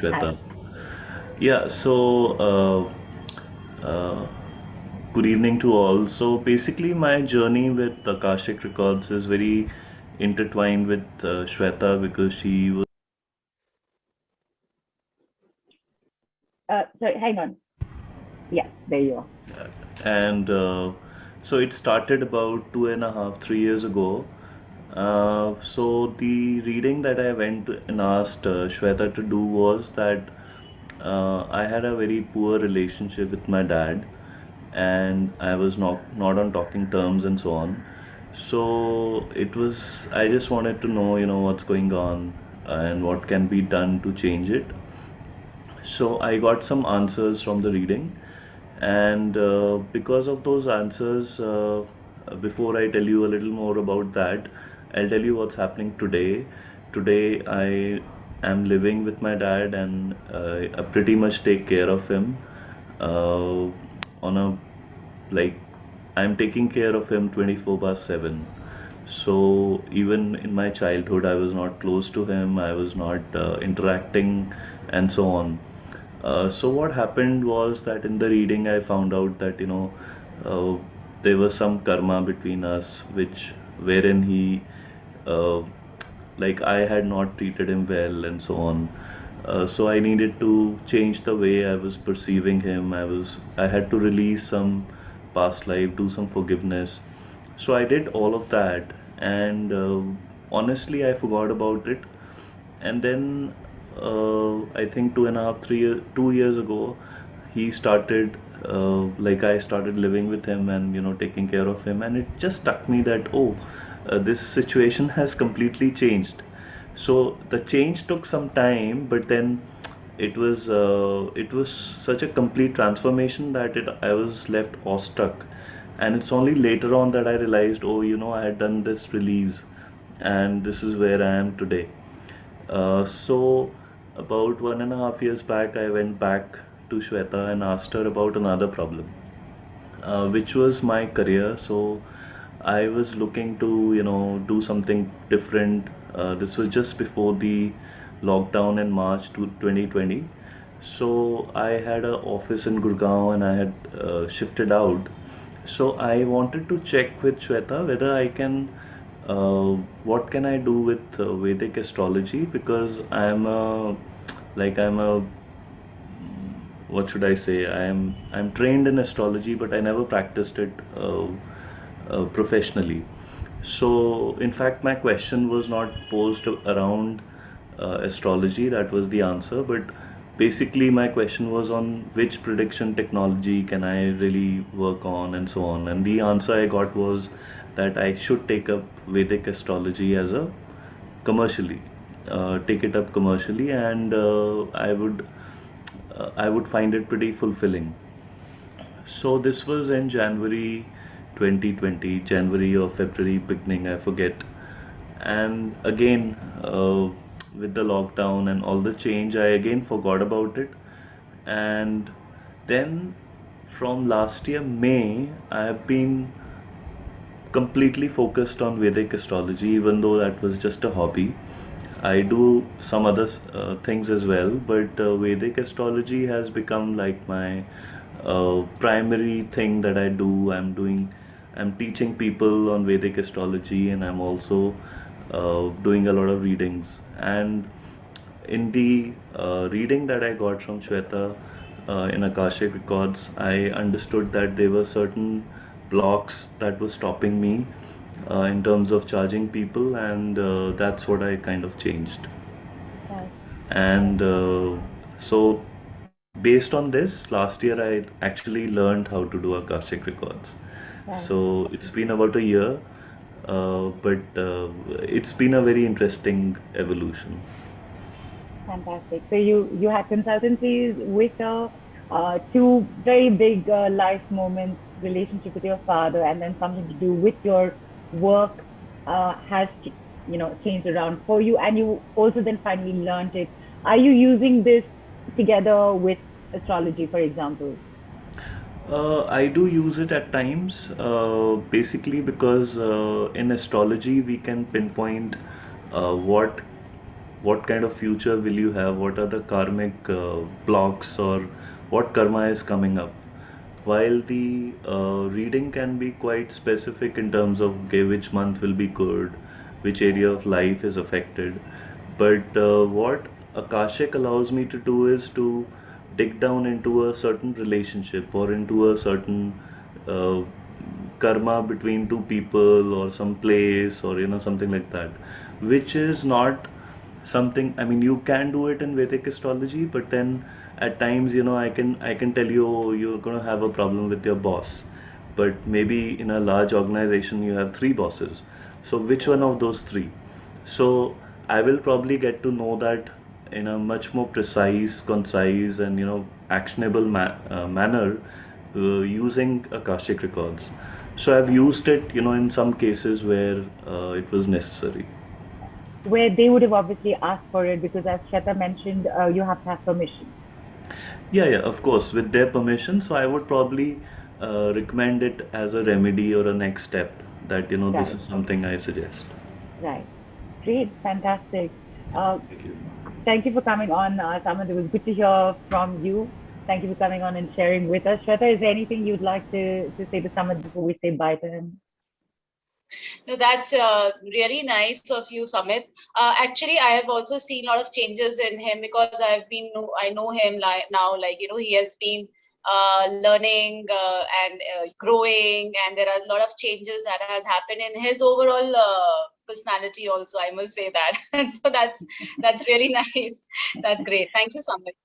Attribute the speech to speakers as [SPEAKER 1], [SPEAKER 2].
[SPEAKER 1] Shweta.
[SPEAKER 2] Hi.
[SPEAKER 1] Yeah, uh, good evening to all. So basically, my journey with Akashic Records is very intertwined with Shweta because she was.
[SPEAKER 2] Sorry, hang on. Yeah, there you are.
[SPEAKER 1] And so it started about 2.5, 3 years ago. So the reading that I went and asked Shweta to do was that I had a very poor relationship with my dad, and I was not on talking terms and so on. So it was. I just wanted to know, what's going on and what can be done to change it. So I got some answers from the reading, and because of those answers, before I tell you a little more about that, I'll tell you what's happening today. Today, I am living with my dad, and I pretty much take care of him uh, on a like I'm taking care of him 24 bar 7. So even in my childhood, I was not close to him, I was not interacting, and so on. So what happened was that in the reading, I found out that uh, there was some karma between us, which wherein he uh, I had not treated him well and so on. So I needed to change the way I was perceiving him. I had to release some past life, do some forgiveness. So I did all of that, and honestly, I forgot about it. And then I think 2 years ago, he started I started living with him and taking care of him, and it just struck me that this situation has completely changed. So the change took some time, but then it was such a complete transformation that I was left awestruck, and it's only later on that I realized, oh, I had done this release, and this is where I am today. So about 1.5 years back, I went back to Shweta and asked her about another problem, which was my career. So I was looking to, do something different. This was just before the lockdown in March to 2020. So I had an office in Gurgaon and I had shifted out. So I wanted to check with Shweta whether I can, what can I do with Vedic astrology, because I'm a what should I say? I'm trained in astrology, but I never practiced it professionally. So, in fact, my question was not posed around astrology. That was the answer, but basically, my question was on which prediction technology can I really work on, and so on. And the answer I got was that I should take up Vedic astrology as a commercially, take it up commercially, and I would find it pretty fulfilling. So this was in January 2020, January or February beginning, I forget. And again, with the lockdown and all the change, I again forgot about it. And then from last year, May, I have been completely focused on Vedic astrology, even though that was just a hobby. I do some other things as well, but Vedic astrology has become like my primary thing that I do. I'm teaching people on Vedic astrology, and I'm also doing a lot of readings. And in the reading that I got from Shweta in Akashic Records, I understood that there were certain blocks that were stopping me in terms of charging people, and that's what I kind of changed.
[SPEAKER 2] Right.
[SPEAKER 1] And so, based on this, last year I actually learned how to do Akashic Records.
[SPEAKER 2] Right.
[SPEAKER 1] So, it's been about a year, but it's been a very interesting evolution.
[SPEAKER 2] Fantastic. So you had consultancies with two very big life moments, relationship with your father, and then something to do with your work has changed around for you, and you also then finally learned it. Are you using this together with astrology, for example?
[SPEAKER 1] I do use it at times, basically because in astrology we can pinpoint what what kind of future will you have, what are the karmic blocks, or what karma is coming up. While the reading can be quite specific in terms of, okay, which month will be good, which area of life is affected, but what Akashic allows me to do is to dig down into a certain relationship or into a certain uh, karma between two people or some place, or something like that, which is not something. I mean, you can do it in Vedic astrology, but then at times, I can tell you, oh, you're going to have a problem with your boss, but maybe in a large organization you have three bosses. So which one of those three? So I will probably get to know that in a much more precise, concise, and actionable manner, using Akashic records. So I've used it, in some cases where it was necessary.
[SPEAKER 2] Where they would have obviously asked for it because, as Shweta mentioned, you have to have permission.
[SPEAKER 1] Yeah, yeah, of course, with their permission. So I would probably recommend it as a remedy or a next step, that, this
[SPEAKER 2] Right,
[SPEAKER 1] is something I suggest.
[SPEAKER 2] right. Great, fantastic. Uh,
[SPEAKER 1] Thank you.
[SPEAKER 2] Thank you for coming on, Samit. It was good to hear from you. Thank you for coming on and sharing with us. Shweta, is there anything you'd like to say to Samit before we say bye to him?
[SPEAKER 3] No, that's really nice of you, Samit. Actually, I have also seen a lot of changes in him because I know him now, like, he has been learning and growing, and there are a lot of changes that has happened in his overall personality also, I must say that. So that's really nice. That's great. Thank you, Samit.